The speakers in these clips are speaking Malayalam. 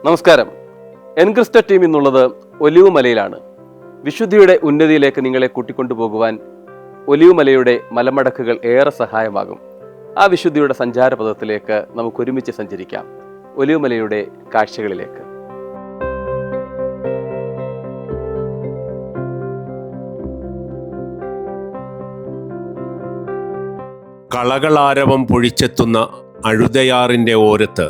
നമസ്കാരം. എൻക്രിസ്റ്റഡ് ടീം എന്നുള്ളത് ഒലിവ് മലയിലാണ്. വിശുദ്ധിയുടെ ഉന്നതിയിലേക്ക് നിങ്ങളെ കൂട്ടിക്കൊണ്ടുപോകുവാൻ ഒലിവ് മലയുടെ മലമടക്കുകൾ ഏറെ സഹായമാകും. ആ വിശുദ്ധിയുടെ സഞ്ചാരപഥത്തിലേക്ക് നമുക്ക് ഒരുമിച്ച് സഞ്ചരിക്കാം. ഒലിവ് മലയുടെ കാഴ്ചകളിലേക്ക്. കളകളാരവം പൊഴിച്ചെത്തുന്ന അഴുതയാറിൻ്റെ ഓരത്ത്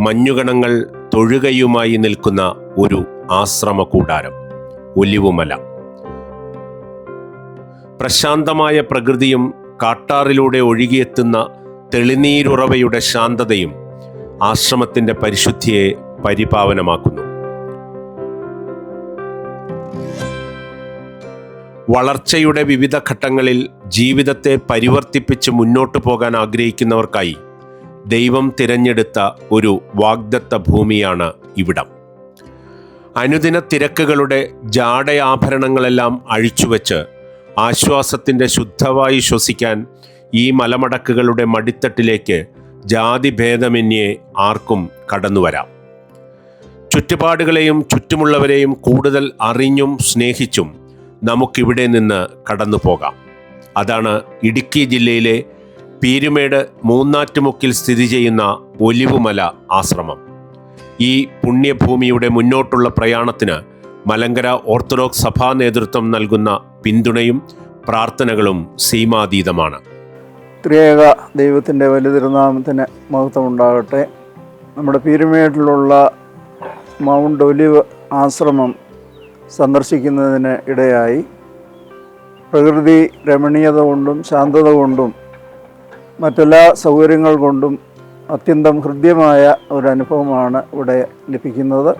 മഞ്ഞുകണങ്ങൾ തൊഴുകയുമായി നിൽക്കുന്ന ഒരു ആശ്രമ കൂടാരം, ഒലിവുമല. പ്രശാന്തമായ പ്രകൃതിയും കാട്ടാറിലൂടെ ഒഴുകിയെത്തുന്ന തെളിനീരുറവയുടെ ശാന്തതയും ആശ്രമത്തിൻ്റെ പരിശുദ്ധിയെ പരിപാവനമാക്കുന്നു. വളർച്ചയുടെ വിവിധ ഘട്ടങ്ങളിൽ ജീവിതത്തെ പരിവർത്തിപ്പിച്ച് മുന്നോട്ടു പോകാൻ ആഗ്രഹിക്കുന്നവർക്കായി ദൈവം തിരഞ്ഞെടുത്ത ഒരു വാഗ്ദത്ത ഭൂമിയാണ് ഇവിടം. അനുദിന തിരക്കുകളുടെ ജാടയാഭരണങ്ങളെല്ലാം അഴിച്ചുവെച്ച് ആശ്വാസത്തിൻ്റെ ശുദ്ധവായു ശ്വസിക്കാൻ ഈ മലമടക്കുകളുടെ മടിത്തട്ടിലേക്ക് ജാതിഭേദമന്യേ ആർക്കും കടന്നുവരാം. ചുറ്റുപാടുകളെയും ചുറ്റുമുള്ളവരെയും കൂടുതൽ അറിഞ്ഞും സ്നേഹിച്ചും നമുക്കിവിടെ നിന്ന് കടന്നു പോകാം. അതാണ് ഇടുക്കി ജില്ലയിലെ പീരുമേട് മൂന്നാറ്റുമുക്കിൽ സ്ഥിതി ചെയ്യുന്ന ഒലിവുമല ആശ്രമം. ഈ പുണ്യഭൂമിയുടെ മുന്നോട്ടുള്ള പ്രയാണത്തിന് മലങ്കര ഓർത്തഡോക്സ് സഭാ നേതൃത്വം നൽകുന്ന പിന്തുണയും പ്രാർത്ഥനകളും സീമാതീതമാണ്. ത്രിയേക ദൈവത്തിൻ്റെ വലിയ തിരുനാമത്തിന് മഹത്വം ഉണ്ടാകട്ടെ. നമ്മുടെ പീരുമേട്ടിലുള്ള മൗണ്ട് ഒലിവ് ആശ്രമം സന്ദർശിക്കുന്നതിന് ഇടയായി. പ്രകൃതി രമണീയത കൊണ്ടും ശാന്തത കൊണ്ടും മറ്റെല്ലാ സൗകര്യങ്ങൾ കൊണ്ടും അത്യന്തം ഹൃദ്യമായ ഒരനുഭവമാണ് ഇവിടെ ലഭിക്കുന്നത്.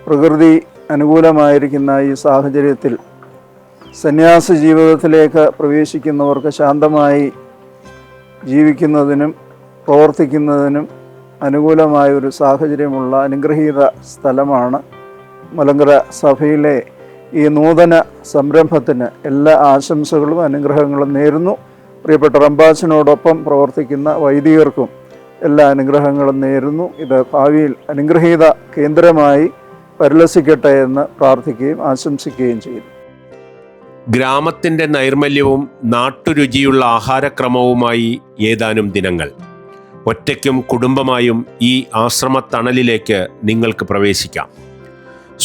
പ്രകൃതി അനുകൂലമായിരിക്കുന്ന ഈ സാഹചര്യത്തിൽ സന്യാസ ജീവിതത്തിലേക്ക് പ്രവേശിക്കുന്നവർക്ക് ശാന്തമായി ജീവിക്കുന്നതിനും പ്രവർത്തിക്കുന്നതിനും അനുകൂലമായ ഒരു സാഹചര്യമുള്ള അനുഗ്രഹീത സ്ഥലമാണ്. മലങ്കര സഭയിലെ ഈ നൂതന സംരംഭത്തിന് എല്ലാ ആശംസകളും അനുഗ്രഹങ്ങളും നേരുന്നു. പ്രിയപ്പെട്ട റമ്പാച്ചനോടൊപ്പം പ്രവർത്തിക്കുന്ന വൈദികർക്കും എല്ലാ അനുഗ്രഹങ്ങളും നേരുന്നു. ഇത് ഭാവിയിൽ അനുഗ്രഹീത കേന്ദ്രമായി പരിലസിക്കട്ടെ എന്ന് പ്രാർത്ഥിക്കുകയും ആശംസിക്കുകയും ചെയ്യുന്നു. ഗ്രാമത്തിൻ്റെ നൈർമല്യവും നാട്ടുരുചിയുള്ള ആഹാരക്രമവുമായി ഏതാനും ദിനങ്ങൾ ഒറ്റയ്ക്കും കുടുംബമായും ഈ ആശ്രമത്തണലിലേക്ക് നിങ്ങൾക്ക് പ്രവേശിക്കാം.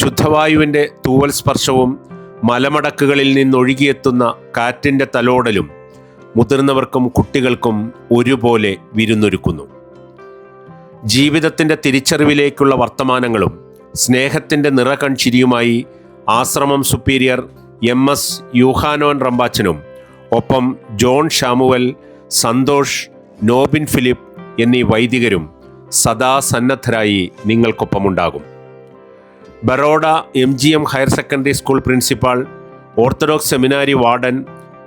ശുദ്ധവായുവിൻ്റെ തൂവൽ സ്പർശവും മലമടക്കുകളിൽ നിന്നൊഴുകിയെത്തുന്ന കാറ്റിൻ്റെ തലോടലും മുതിർന്നവർക്കും കുട്ടികൾക്കും ഒരുപോലെ വിരുന്നൊരുക്കുന്നു. ജീവിതത്തിൻ്റെ തിരിച്ചറിവിലേക്കുള്ള വർത്തമാനങ്ങളും സ്നേഹത്തിൻ്റെ നിറകൺചിരിയുമായി ആശ്രമം സുപ്പീരിയർ MS യൂഹാനോൻ റമ്പാച്ചനും ഒപ്പം John Samuel, Santhosh, Nobin Philip എന്നീ വൈദികരും സദാ സന്നദ്ധരായി നിങ്ങൾക്കൊപ്പമുണ്ടാകും. Baroda MGM higher secondary school principal, Orthodox seminary warden,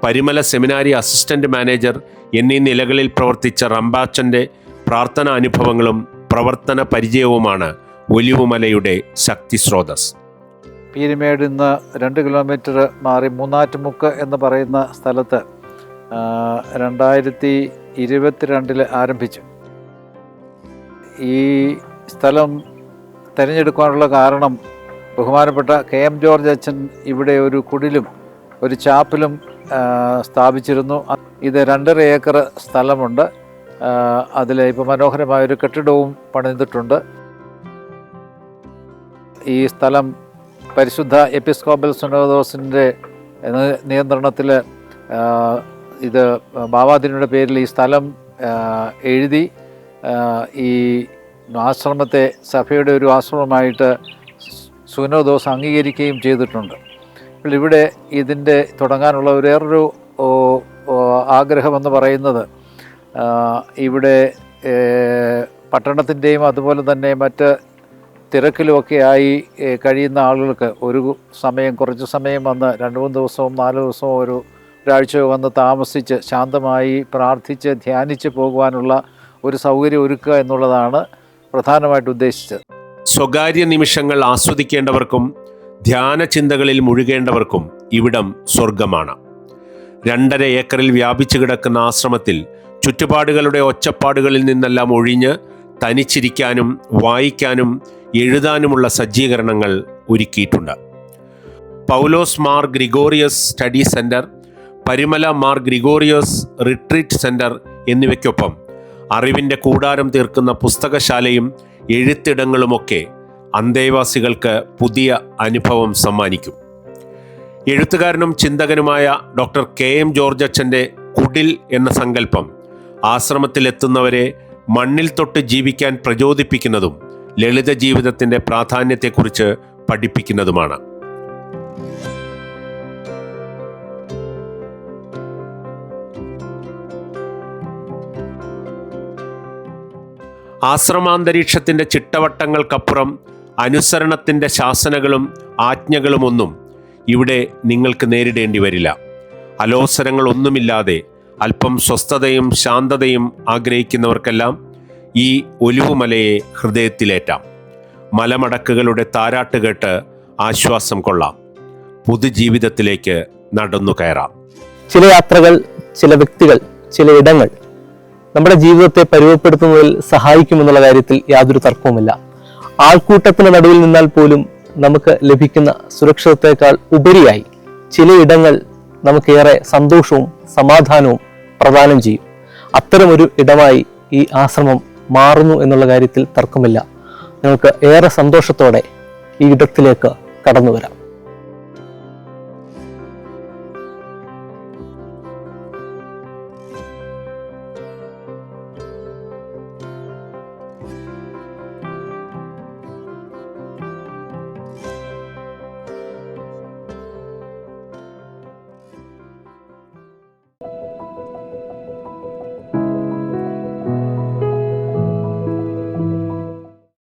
Parumala seminary assistant manager എന്നീ നിലകളിൽ പ്രവർത്തിച്ച റമ്പാച്ചൻ്റെ പ്രാർത്ഥനാ അനുഭവങ്ങളും പ്രവർത്തന പരിചയവുമാണ് ഒലിവുമലയുടെ ശക്തി സ്രോതസ്. പീരുമേട് നിന്ന് 2 കിലോമീറ്റർ മാറി മൂന്നാറ്റുമുക്ക് എന്ന് പറയുന്ന സ്ഥലത്ത് 2022 ആരംഭിച്ചു. ഈ സ്ഥലം തിരഞ്ഞെടുക്കാനുള്ള കാരണം ബഹുമാനപ്പെട്ട KM ജോർജ് അച്ഛൻ ഇവിടെ ഒരു കുടിലും ഒരു ചാപ്പലും സ്ഥാപിച്ചിരുന്നു. ഇത് 2.5 ഏക്കർ സ്ഥലമുണ്ട്. അതിൽ ഇപ്പോൾ മനോഹരമായൊരു കെട്ടിടവും പണിതിട്ടുണ്ട്. ഈ സ്ഥലം പരിശുദ്ധ എപ്പിസ്കോപ്പൽ സുനോദോസിൻ്റെ നിയന്ത്രണത്തിൽ ഇത് ബാവാദിനയുടെ പേരിൽ ഈ സ്ഥലം എഴുതി ഈ ആശ്രമത്തെ സഭയുടെ ഒരു ആശ്രമമായിട്ട് സുനോദോസ് അംഗീകരിക്കുകയും ചെയ്തിട്ടുണ്ട്. അപ്പോൾ ഇവിടെ ഇതിൻ്റെ തുടങ്ങാനുള്ള വേറൊരു ആഗ്രഹമെന്ന് പറയുന്നത് ഇവിടെ പട്ടണത്തിൻ്റെയും അതുപോലെ തന്നെ മറ്റ് തിരക്കിലുമൊക്കെയായി കഴിയുന്ന ആളുകൾക്ക് ഒരു സമയം, കുറച്ച് സമയം വന്ന് 2-3 ദിവസവും 4 ദിവസവും ഒരാഴ്ചയോ വന്ന് താമസിച്ച് ശാന്തമായി പ്രാർത്ഥിച്ച് ധ്യാനിച്ച് പോകുവാനുള്ള ഒരു സൗകര്യം ഒരുക്കുക എന്നുള്ളതാണ് പ്രധാനമായിട്ട് ഉദ്ദേശിച്ചത്. സ്വകാര്യ നിമിഷങ്ങൾ ആസ്വദിക്കേണ്ടവർക്കും ധ്യാന ചിന്തകളിൽ മുഴുകേണ്ടവർക്കും ഇവിടം സ്വർഗമാണ്. 2.5 ഏക്കറിൽ വ്യാപിച്ചു കിടക്കുന്ന ആശ്രമത്തിൽ ചുറ്റുപാടുകളുടെ ഒച്ചപ്പാടുകളിൽ നിന്നെല്ലാം ഒഴിഞ്ഞ് തനിച്ചിരിക്കാനും വായിക്കാനും എഴുതാനുമുള്ള സജ്ജീകരണങ്ങൾ ഒരുക്കിയിട്ടുണ്ട്. Paulose Mar Gregorios study centre, Parumala Mar Gregorios retreat centre എന്നിവയ്ക്കൊപ്പം അറിവിൻ്റെ കൂടാരം തീർക്കുന്ന പുസ്തകശാലയും എഴുത്തിടങ്ങളുമൊക്കെ അന്തേവാസികൾക്ക് പുതിയ അനുഭവം സമ്മാനിക്കും. എഴുത്തുകാരനും ചിന്തകനുമായ ഡോക്ടർ KM ജോർജ് അച്ഛൻ്റെ കുടിൽ എന്ന സങ്കല്പം ആശ്രമത്തിലെത്തുന്നവരെ മണ്ണിൽ തൊട്ട് ജീവിക്കാൻ പ്രചോദിപ്പിക്കുന്നതും ലളിത ജീവിതത്തിൻ്റെ പ്രാധാന്യത്തെക്കുറിച്ച് പഠിപ്പിക്കുന്നതുമാണ്. ആശ്രമാന്തരീക്ഷത്തിൻ്റെ ചിട്ടവട്ടങ്ങൾക്കപ്പുറം അനുസരണത്തിൻ്റെ ശാസനകളും ആജ്ഞകളുമൊന്നും ഇവിടെ നിങ്ങൾക്ക് നേരിടേണ്ടി വരില്ല. അലോസരങ്ങളൊന്നുമില്ലാതെ അല്പം സ്വസ്ഥതയും ശാന്തതയും ആഗ്രഹിക്കുന്നവർക്കെല്ലാം ഈ ഒലിവുമലയെ ഹൃദയത്തിലേറ്റാം. മലമടക്കുകളുടെ താരാട്ട് കേട്ട് ആശ്വാസം കൊള്ളാം. പുതുജീവിതത്തിലേക്ക് നടന്നു കയറാം. ചില യാത്രകൾ, ചില വ്യക്തികൾ, ചില ഇടങ്ങൾ നമ്മുടെ ജീവിതത്തെ പരുവപ്പെടുത്തുന്നതിൽ സഹായിക്കുമെന്നുള്ള കാര്യത്തിൽ യാതൊരു തർക്കവുമില്ല. ആൾക്കൂട്ടത്തിന് നടുവിൽ നിന്നാൽ പോലും നമുക്ക് ലഭിക്കുന്ന സുരക്ഷിതത്വത്തേക്കാൾ ഉപരിയായി ചില ഇടങ്ങൾ നമുക്കേറെ സന്തോഷവും സമാധാനവും പ്രദാനം ചെയ്യും. അത്തരമൊരു ഇടമായി ഈ ആശ്രമം മാറുന്നു എന്നുള്ള കാര്യത്തിൽ തർക്കമില്ല. നിങ്ങൾക്ക് ഏറെ സന്തോഷത്തോടെ ഈ ഇടത്തിലേക്ക് കടന്നു വരാം.